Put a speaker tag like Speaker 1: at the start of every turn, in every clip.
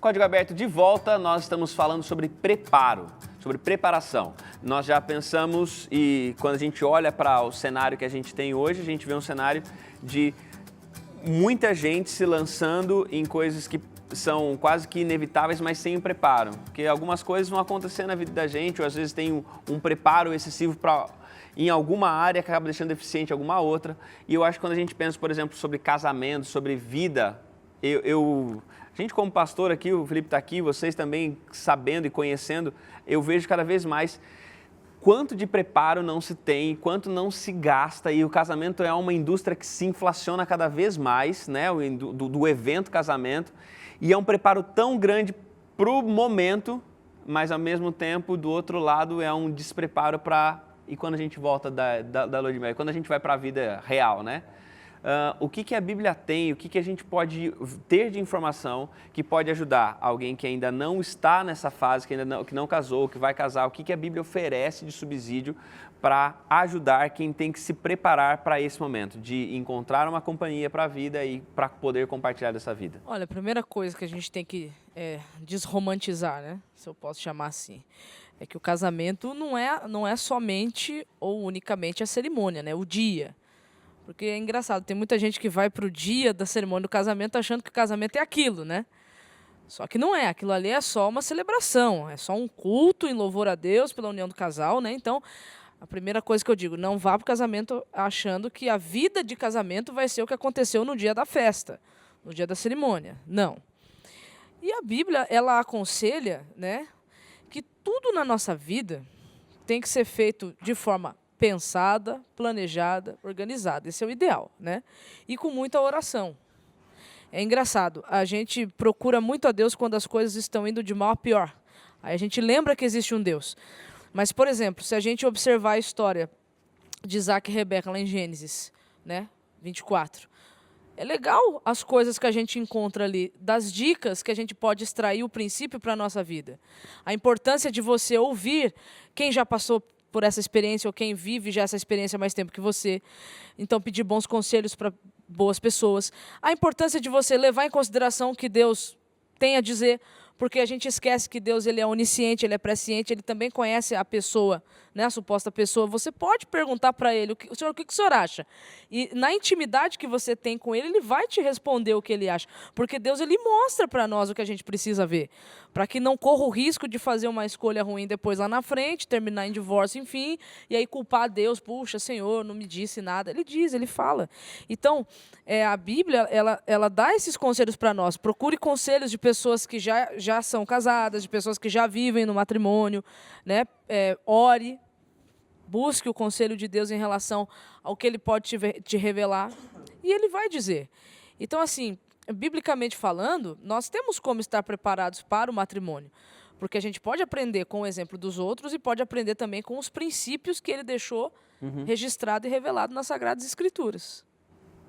Speaker 1: Código Aberto de volta, nós estamos falando sobre preparo, sobre preparação. Nós já pensamos e quando a gente olha para o cenário que a gente tem hoje, a gente vê um cenário de muita gente se lançando em coisas que são quase que inevitáveis, mas sem preparo. Porque algumas coisas vão acontecer na vida da gente, ou às vezes tem um preparo excessivo em alguma área que acaba deixando deficiente alguma outra. E eu acho que quando a gente pensa, por exemplo, sobre casamento, sobre vida, a gente como pastor aqui, o Felipe está aqui, vocês também sabendo e conhecendo, eu vejo cada vez mais quanto de preparo não se tem, quanto não se gasta, e o casamento é uma indústria que se inflaciona cada vez mais, né, do evento casamento, e é um preparo tão grande para o momento, mas ao mesmo tempo, do outro lado, é um despreparo para... E quando a gente volta da lua de mel, quando a gente vai para a vida real, né? O que a Bíblia tem, o que a gente pode ter de informação que pode ajudar alguém que ainda não está nessa fase, que não casou, que vai casar, o que a Bíblia oferece de subsídio para ajudar quem tem que se preparar para esse momento, de encontrar uma companhia para a vida e para poder compartilhar dessa vida?
Speaker 2: Olha, a primeira coisa que a gente tem que desromantizar, né, se eu posso chamar assim, é que o casamento não é somente ou unicamente a cerimônia, né, o dia. Porque é engraçado, tem muita gente que vai pro dia da cerimônia do casamento achando que o casamento é aquilo, né? Só que não é, aquilo ali é só uma celebração, é só um culto em louvor a Deus pela união do casal, né? Então, a primeira coisa que eu digo, não vá pro casamento achando que a vida de casamento vai ser o que aconteceu no dia da festa, no dia da cerimônia. Não. E a Bíblia, ela aconselha, né, que tudo na nossa vida tem que ser feito de forma pensada, planejada, organizada. Esse é o ideal, né? E com muita oração. É engraçado, a gente procura muito a Deus quando as coisas estão indo de mal a pior. Aí a gente lembra que existe um Deus. Mas, por exemplo, se a gente observar a história de Isaac e Rebeca lá em Gênesis, né, 24, é legal as coisas que a gente encontra ali, das dicas que a gente pode extrair o princípio para a nossa vida. A importância de você ouvir quem já passou por essa experiência ou quem vive já essa experiência há mais tempo que você. Então, pedir bons conselhos para boas pessoas. A importância de você levar em consideração o que Deus tem a dizer, porque a gente esquece que Deus ele é onisciente, ele é presciente, ele também conhece a pessoa, né, a suposta pessoa. Você pode perguntar para ele, o que o senhor acha? E na intimidade que você tem com ele, ele vai te responder o que ele acha. Porque Deus ele mostra para nós o que a gente precisa ver, para que não corra o risco de fazer uma escolha ruim depois lá na frente, terminar em divórcio, enfim, e aí culpar Deus, puxa, Senhor, não me disse nada. Ele diz, ele fala. Então, a Bíblia, ela dá esses conselhos para nós. Procure conselhos de pessoas que já são casadas, de pessoas que já vivem no matrimônio, né? Ore, busque o conselho de Deus em relação ao que Ele pode te revelar, e Ele vai dizer. Então, assim, biblicamente falando, nós temos como estar preparados para o matrimônio, porque a gente pode aprender com o exemplo dos outros e pode aprender também com os princípios que Ele deixou registrado e revelado nas Sagradas Escrituras.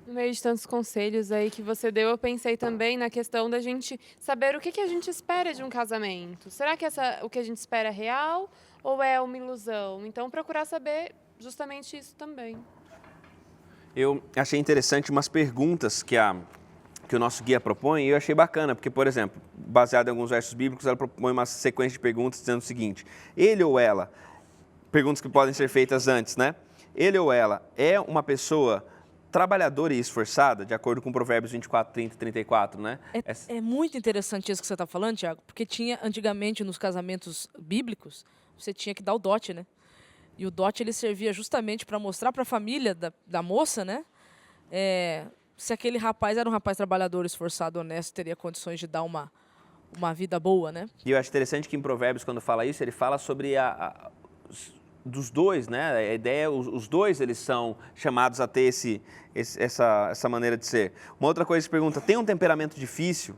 Speaker 3: No meio de tantos conselhos aí que você deu, eu pensei também na questão da gente saber o que a gente espera de um casamento. Será que o que a gente espera é real ou é uma ilusão? Então, procurar saber justamente isso também.
Speaker 1: Eu achei interessante umas perguntas que o nosso guia propõe e eu achei bacana, porque, por exemplo, baseado em alguns versos bíblicos, ela propõe uma sequência de perguntas dizendo o seguinte: ele ou ela, perguntas que podem ser feitas antes, né? Ele ou ela é uma pessoa trabalhadora e esforçada, de acordo com Provérbios 24, 30 e 34, né?
Speaker 2: É muito interessante isso que você está falando, Tiago, porque tinha antigamente nos casamentos bíblicos, você tinha que dar o dote, né? E o dote ele servia justamente para mostrar para a família da moça, né? Se aquele rapaz era um rapaz trabalhador, esforçado, honesto, teria condições de dar uma vida boa, né?
Speaker 1: E eu acho interessante que em Provérbios, quando fala isso, ele fala sobre dos dois, né? A ideia, os dois eles são chamados a ter essa maneira de ser. Uma outra coisa que pergunta: tem um temperamento difícil?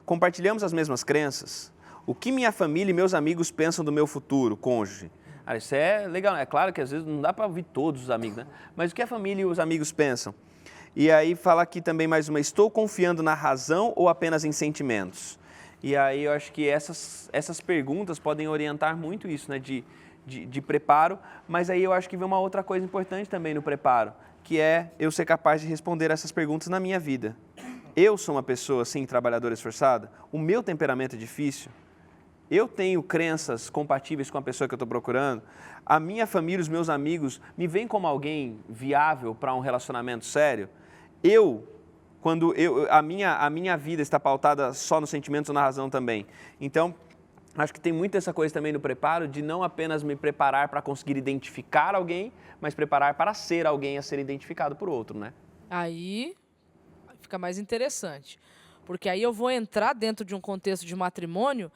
Speaker 1: Compartilhamos as mesmas crenças? O que minha família e meus amigos pensam do meu futuro, cônjuge? Isso é legal, é claro que às vezes não dá para ouvir todos os amigos, né? Mas o que a família e os amigos pensam? E aí fala aqui também mais uma: estou confiando na razão ou apenas em sentimentos? E aí eu acho que essas perguntas podem orientar muito isso, né? De preparo, mas aí eu acho que vem uma outra coisa importante também no preparo, que é eu ser capaz de responder essas perguntas na minha vida. Eu sou uma pessoa, sim, trabalhadora esforçada, o meu temperamento é difícil, eu tenho crenças compatíveis com a pessoa que eu estou procurando, a minha família, os meus amigos me veem como alguém viável para um relacionamento sério, a minha vida está pautada só nos sentimentos ou na razão também. Então, acho que tem muito essa coisa também no preparo, de não apenas me preparar para conseguir identificar alguém, mas preparar para ser alguém a ser identificado por outro, né?
Speaker 2: Aí fica mais interessante, porque aí eu vou entrar dentro de um contexto de matrimônio,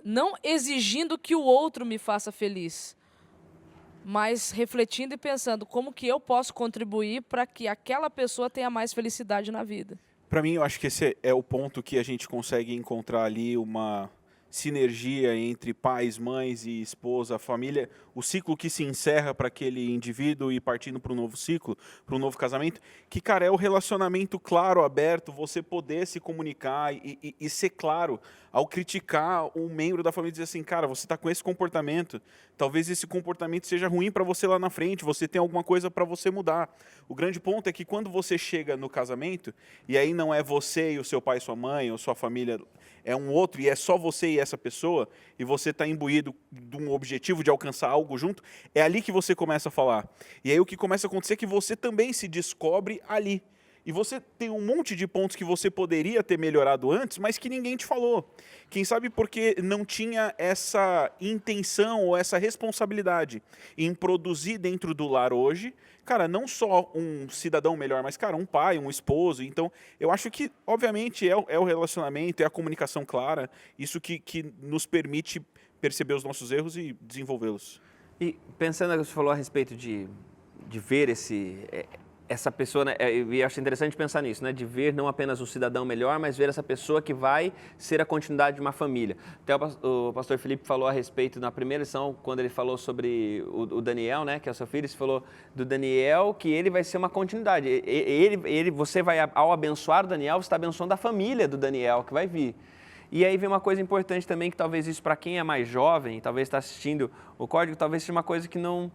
Speaker 2: não exigindo que o outro me faça feliz, mas refletindo e pensando como que eu posso contribuir para que aquela pessoa tenha mais felicidade na vida.
Speaker 4: Para mim, eu acho que esse é o ponto que a gente consegue encontrar ali uma sinergia entre pais, mães e esposa, família, o ciclo que se encerra para aquele indivíduo e partindo para um novo ciclo, para um novo casamento, que, cara, é o relacionamento claro, aberto, você poder se comunicar e ser claro ao criticar um membro da família e dizer assim, cara, você está com esse comportamento, talvez esse comportamento seja ruim para você lá na frente, você tem alguma coisa para você mudar. O grande ponto é que quando você chega no casamento, e aí não é você e o seu pai, sua mãe, ou sua família, é um outro, e é só você e essa pessoa, e você está imbuído de um objetivo de alcançar algo junto, é ali que você começa a falar. E aí o que começa a acontecer é que você também se descobre ali. E você tem um monte de pontos que você poderia ter melhorado antes, mas que ninguém te falou. Quem sabe porque não tinha essa intenção ou essa responsabilidade em produzir dentro do lar hoje, cara, não só um cidadão melhor, mas, cara, um pai, um esposo. Então, eu acho que, obviamente, é o relacionamento, é a comunicação clara, isso que nos permite perceber os nossos erros e desenvolvê-los.
Speaker 1: E pensando no que você falou a respeito de ver essa pessoa, né, eu acho interessante pensar nisso, né, de ver não apenas um cidadão melhor, mas ver essa pessoa que vai ser a continuidade de uma família. Até o pastor Felipe falou a respeito, na primeira lição, quando ele falou sobre o Daniel, né, que é o seu filho, ele falou do Daniel, que ele vai ser uma continuidade. Você vai, ao abençoar o Daniel, você está abençoando a família do Daniel, que vai vir. E aí vem uma coisa importante também, que talvez isso para quem é mais jovem, talvez está assistindo o código, talvez seja uma coisa que não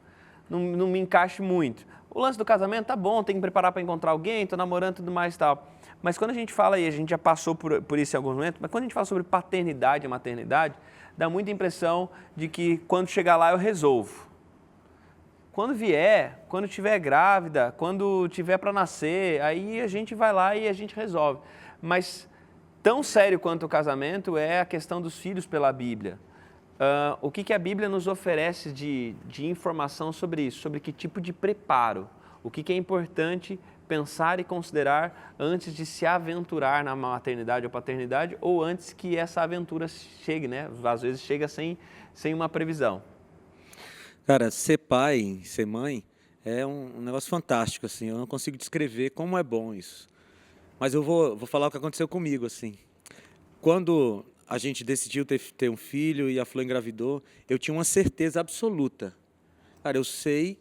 Speaker 1: me encaixe muito. O lance do casamento tá bom, tem que preparar para encontrar alguém, estou namorando e tudo mais e tal. Mas quando a gente fala, e a gente já passou por isso em alguns momentos, mas quando a gente fala sobre paternidade e maternidade, dá muita impressão de que quando chegar lá eu resolvo. Quando vier, quando estiver grávida, quando tiver para nascer, aí a gente vai lá e a gente resolve. Mas tão sério quanto o casamento é a questão dos filhos pela Bíblia. O que a Bíblia nos oferece de informação sobre isso, sobre que tipo de preparo, o que é importante pensar e considerar antes de se aventurar na maternidade ou paternidade, ou antes que essa aventura chegue, né? Às vezes chega sem uma previsão.
Speaker 5: Cara, ser pai, ser mãe, é um negócio fantástico, assim, eu não consigo descrever como é bom isso. Mas eu vou falar o que aconteceu comigo, assim. Quando a gente decidiu ter um filho e a Flor engravidou, eu tinha uma certeza absoluta. Cara, eu sei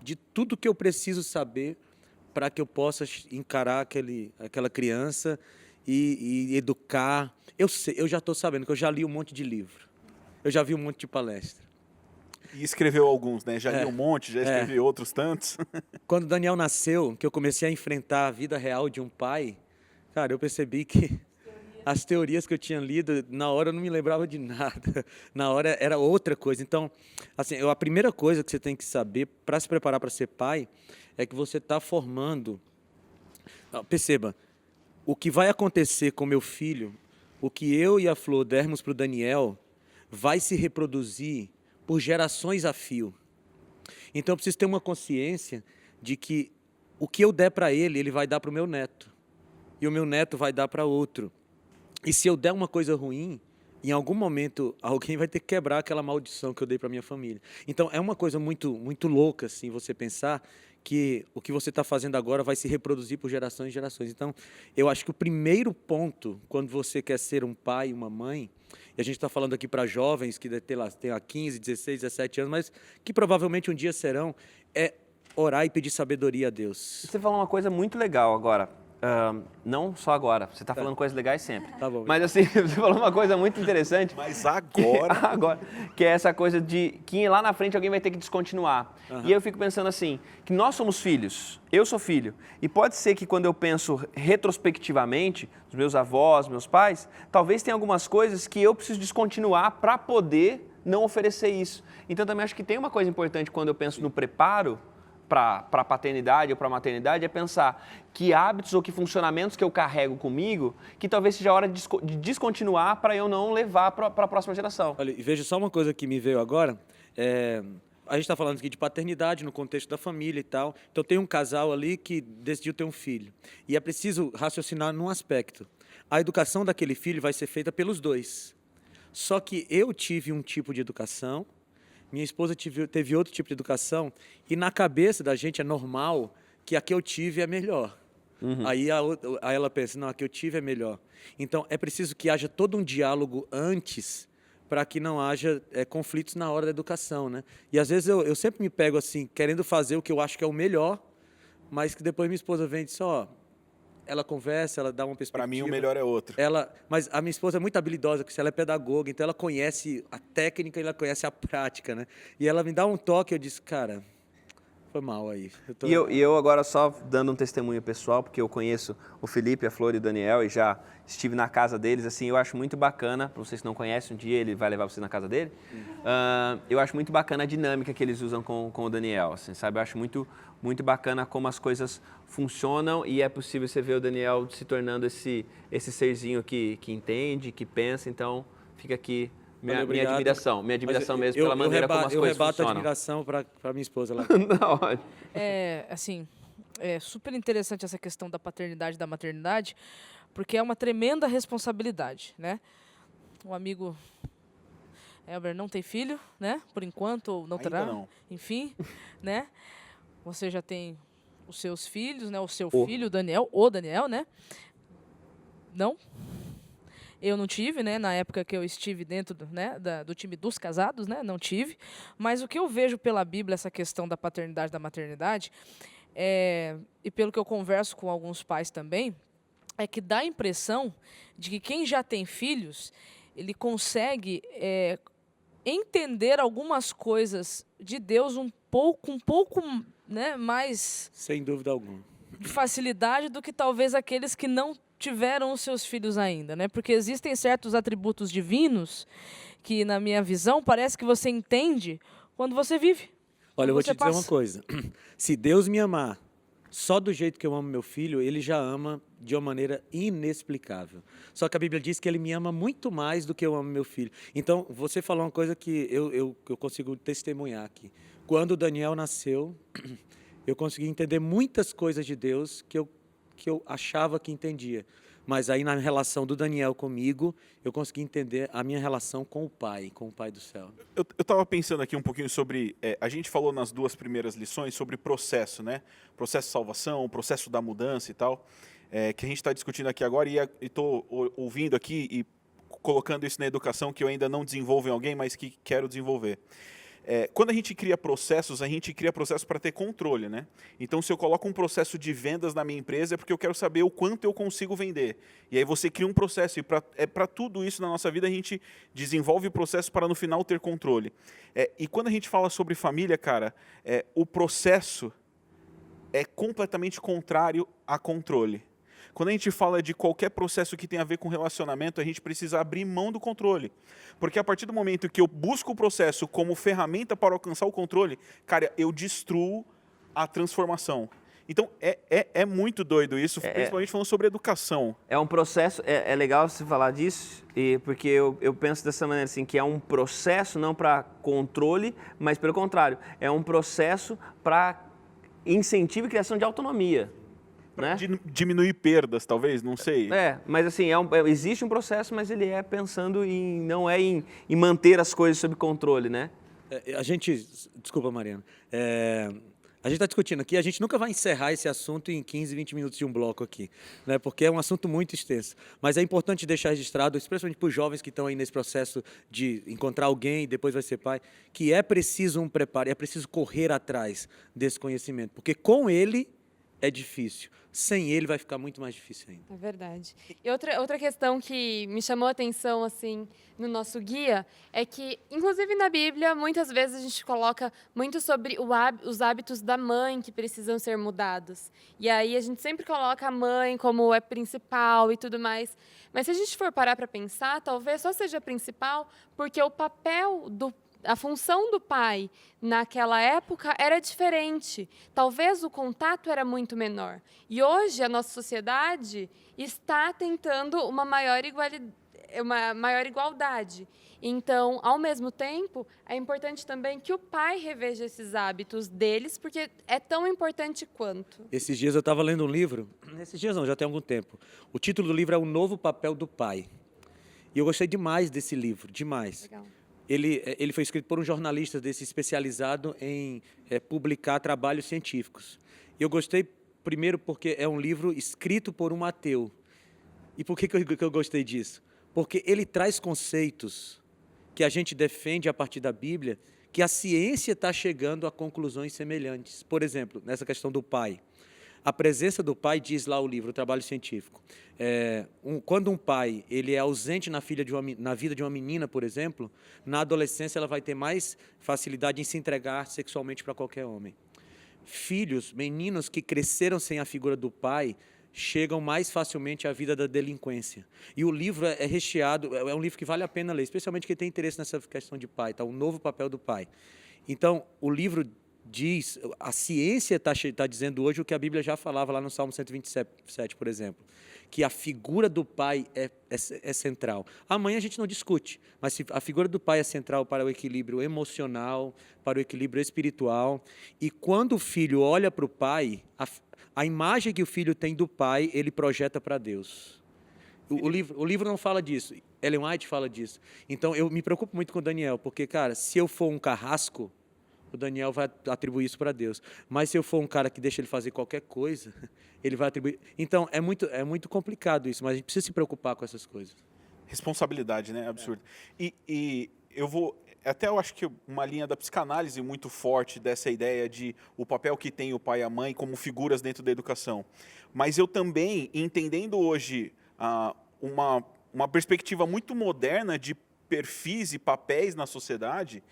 Speaker 5: de tudo que eu preciso saber para que eu possa encarar aquela criança e educar. Eu já estou sabendo, que eu já li um monte de livro. Eu já vi um monte de palestra.
Speaker 4: E escreveu alguns, né? Já li um monte, já escrevi outros tantos.
Speaker 5: Quando o Daniel nasceu, que eu comecei a enfrentar a vida real de um pai, cara, eu percebi que as teorias que eu tinha lido, na hora eu não me lembrava de nada. Na hora era outra coisa. Então, assim, a primeira coisa que você tem que saber para se preparar para ser pai é que você está formando. Perceba, o que vai acontecer com meu filho, o que eu e a Flor dermos para o Daniel, vai se reproduzir por gerações a fio. Então, eu preciso ter uma consciência de que o que eu der para ele vai dar para o meu neto. E o meu neto vai dar para outro. E se eu der uma coisa ruim, em algum momento alguém vai ter que quebrar aquela maldição que eu dei para minha família. Então é uma coisa muito, muito louca assim, você pensar que o que você está fazendo agora vai se reproduzir por gerações e gerações. Então eu acho que o primeiro ponto, quando você quer ser um pai, uma mãe, e a gente está falando aqui para jovens que tem lá 15, 16, 17 anos, mas que provavelmente um dia serão, é orar e pedir sabedoria a Deus.
Speaker 1: Você falou uma coisa muito legal agora. Não só agora, você está falando coisas legais sempre.
Speaker 5: Tá bom.
Speaker 1: Mas assim, você falou uma coisa muito interessante.
Speaker 4: Mas agora...
Speaker 1: Que é essa coisa de que lá na frente alguém vai ter que descontinuar. E eu fico pensando assim, que nós somos filhos, eu sou filho, e pode ser que quando eu penso retrospectivamente, os meus avós, meus pais, talvez tenha algumas coisas que eu preciso descontinuar para poder não oferecer isso. Então também acho que tem uma coisa importante quando eu penso no preparo para a paternidade ou para a maternidade, é pensar que hábitos ou que funcionamentos que eu carrego comigo, que talvez seja a hora de descontinuar para eu não levar para a próxima geração.
Speaker 5: Olha, e veja só uma coisa que me veio agora. A gente está falando aqui de paternidade no contexto da família e tal. Então tem um casal ali que decidiu ter um filho. E é preciso raciocinar num aspecto. A educação daquele filho vai ser feita pelos dois. Só que eu tive um tipo de educação, minha esposa teve outro tipo de educação, e na cabeça da gente é normal que a que eu tive é melhor. Aí ela pensa, não, a que eu tive é melhor. Então, é preciso que haja todo um diálogo antes para que não haja conflitos na hora da educação, né? E às vezes eu sempre me pego assim, querendo fazer o que eu acho que é o melhor, mas que depois minha esposa vem e diz, ela conversa, ela dá uma perspectiva.
Speaker 4: Para mim, o melhor é outro.
Speaker 5: Mas a minha esposa é muito habilidosa, porque ela é pedagoga, então ela conhece a técnica e ela conhece a prática, né? E ela me dá um toque, eu disse, cara, foi mal aí.
Speaker 1: E eu agora só dando um testemunho pessoal, porque eu conheço o Felipe, a Flor e o Daniel e já estive na casa deles, assim, eu acho muito bacana, para vocês que não conhecem, um dia ele vai levar vocês na casa dele, eu acho muito bacana a dinâmica que eles usam com o Daniel, assim, sabe? Eu acho muito bacana como as coisas funcionam e é possível você ver o Daniel se tornando esse serzinho que entende, que pensa, então fica aqui minha admiração mesmo pela maneira como as coisas funcionam. Eu rebato a
Speaker 5: admiração para minha esposa lá.
Speaker 2: Assim, é super interessante essa questão da paternidade e da maternidade, porque é uma tremenda responsabilidade, né? Um amigo, Elber, não tem filho, né? Por enquanto, ou não terá.
Speaker 4: Não.
Speaker 2: Enfim, né? Você já tem os seus filhos, né? O seu filho, o Daniel, né? Não? Eu não tive, né? Na época que eu estive dentro do time dos casados, né? Não tive. Mas o que eu vejo pela Bíblia, essa questão da paternidade e da maternidade, e pelo que eu converso com alguns pais também, é que dá a impressão de que quem já tem filhos, ele consegue entender algumas coisas de Deus um pouco, né, mais...
Speaker 5: Sem dúvida alguma.
Speaker 2: De facilidade do que talvez aqueles que não tiveram os seus filhos ainda, né? Porque existem certos atributos divinos que, na minha visão, parece que você entende quando você vive.
Speaker 5: Olha, eu vou te dizer uma coisa. Se Deus me amar só do jeito que eu amo meu filho, Ele já ama de uma maneira inexplicável. Só que a Bíblia diz que Ele me ama muito mais do que eu amo meu filho. Então, você falou uma coisa que eu consigo testemunhar aqui. Quando o Daniel nasceu, eu consegui entender muitas coisas de Deus que eu achava que entendia. Mas aí, na relação do Daniel comigo, eu consegui entender a minha relação com o Pai do céu.
Speaker 4: Eu estava pensando aqui um pouquinho sobre... a gente falou nas duas primeiras lições sobre processo, né? Processo de salvação, processo da mudança e tal, que a gente está discutindo aqui agora e estou ouvindo aqui e colocando isso na educação que eu ainda não desenvolvo em alguém, mas que quero desenvolver. Quando a gente cria processos para ter controle, né? Então, se eu coloco um processo de vendas na minha empresa, é porque eu quero saber o quanto eu consigo vender. E aí você cria um processo. E para tudo isso na nossa vida, a gente desenvolve o processo para, no final, ter controle. E quando a gente fala sobre família, cara, o processo é completamente contrário a controle. Quando a gente fala de qualquer processo que tem a ver com relacionamento, a gente precisa abrir mão do controle. Porque a partir do momento que eu busco o processo como ferramenta para alcançar o controle, cara, eu destruo a transformação. Então, é muito doido isso, principalmente falando sobre educação.
Speaker 1: É um processo, é legal você falar disso, porque eu penso dessa maneira, assim, que é um processo não para controle, mas pelo contrário, é um processo para incentivo e criação de autonomia. Né?
Speaker 4: Diminuir perdas, talvez, não sei.
Speaker 1: Mas assim, existe um processo, mas ele é pensando não é em manter as coisas sob controle, né?
Speaker 5: Desculpa, Mariana. A gente está discutindo aqui, a gente nunca vai encerrar esse assunto em 15, 20 minutos de um bloco aqui, né? Porque é um assunto muito extenso. Mas é importante deixar registrado, especialmente para os jovens que estão aí nesse processo de encontrar alguém e depois vai ser pai, que é preciso um preparo, é preciso correr atrás desse conhecimento. Porque com ele é difícil. Sem ele vai ficar muito mais difícil ainda.
Speaker 3: É verdade. E outra questão que me chamou a atenção, assim, no nosso guia, é que, inclusive na Bíblia, muitas vezes a gente coloca muito sobre os hábitos da mãe que precisam ser mudados. E aí a gente sempre coloca a mãe como é principal e tudo mais. Mas se a gente for parar para pensar, talvez só seja principal porque o papel a função do pai naquela época era diferente. Talvez o contato era muito menor. E hoje a nossa sociedade está tentando uma maior igualdade. Então, ao mesmo tempo, é importante também que o pai reveja esses hábitos deles, porque é tão importante quanto.
Speaker 5: Esses dias eu estava lendo um livro, esses dias não, já tem algum tempo. O título do livro é O Novo Papel do Pai. E eu gostei demais desse livro, demais.
Speaker 3: Legal.
Speaker 5: Ele foi escrito por um jornalista desse especializado em publicar trabalhos científicos. E eu gostei, primeiro, porque é um livro escrito por um ateu. E por que eu gostei disso? Porque ele traz conceitos que a gente defende a partir da Bíblia, que a ciência está chegando a conclusões semelhantes. Por exemplo, nessa questão do pai. A presença do pai, diz lá o livro, o trabalho científico. Quando um pai ele é ausente na vida de uma menina, por exemplo, na adolescência ela vai ter mais facilidade em se entregar sexualmente para qualquer homem. Filhos, meninos que cresceram sem a figura do pai, chegam mais facilmente à vida da delinquência. E o livro é recheado, é um livro que vale a pena ler, especialmente quem tem interesse nessa questão de pai, tá? O novo papel do pai. Então, o livro diz, a ciência está dizendo hoje o que a Bíblia já falava lá no Salmo 127, por exemplo, que a figura do pai é central. A mãe a gente não discute, mas a figura do pai é central para o equilíbrio emocional, para o equilíbrio espiritual. E quando o filho olha para o pai, a imagem que o filho tem do pai, ele projeta para Deus. O livro não fala disso, Ellen White fala disso. Então, eu me preocupo muito com o Daniel, porque, cara, se eu for um carrasco, o Daniel vai atribuir isso para Deus. Mas se eu for um cara que deixa ele fazer qualquer coisa, ele vai atribuir... Então, é muito complicado isso, mas a gente precisa se preocupar com essas coisas.
Speaker 4: Responsabilidade, né? Absurdo. E eu acho que uma linha da psicanálise muito forte dessa ideia de o papel que tem o pai e a mãe como figuras dentro da educação. Mas eu também, entendendo hoje uma perspectiva muito moderna de perfis e papéis na sociedade...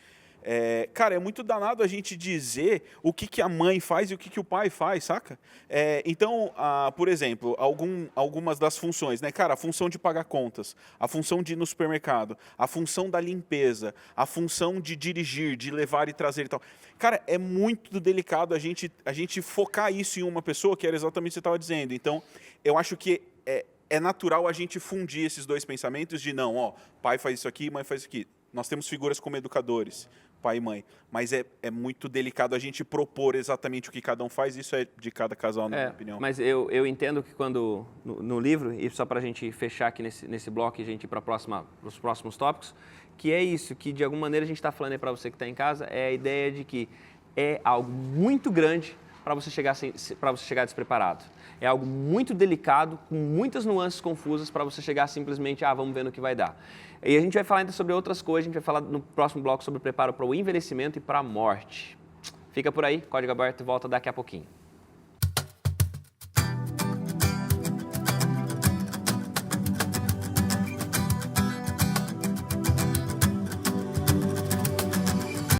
Speaker 4: cara, é muito danado a gente dizer o que a mãe faz e o que o pai faz, saca? Então, por exemplo, algumas das funções, né? Cara, a função de pagar contas, a função de ir no supermercado, a função da limpeza, a função de dirigir, de levar e trazer e tal. Cara, é muito delicado a gente focar isso em uma pessoa, que era exatamente o que você estava dizendo. Então, eu acho que é natural a gente fundir esses dois pensamentos de não, ó, pai faz isso aqui, mãe faz isso aqui. Nós temos figuras como educadores, pai e mãe, mas é muito delicado a gente propor exatamente o que cada um faz, isso é de cada casal, na minha opinião.
Speaker 1: Mas eu entendo que quando, no livro, e só para a gente fechar aqui nesse bloco e a gente ir para os próximos tópicos, que é isso, que de alguma maneira a gente está falando aí para você que está em casa, é a ideia de que é algo muito grande para você chegar despreparado. É algo muito delicado, com muitas nuances confusas para você chegar simplesmente, vamos ver no que vai dar. E a gente vai falar ainda sobre outras coisas, a gente vai falar no próximo bloco sobre o preparo para o envelhecimento e para a morte. Fica por aí, Código Aberto volta daqui a pouquinho.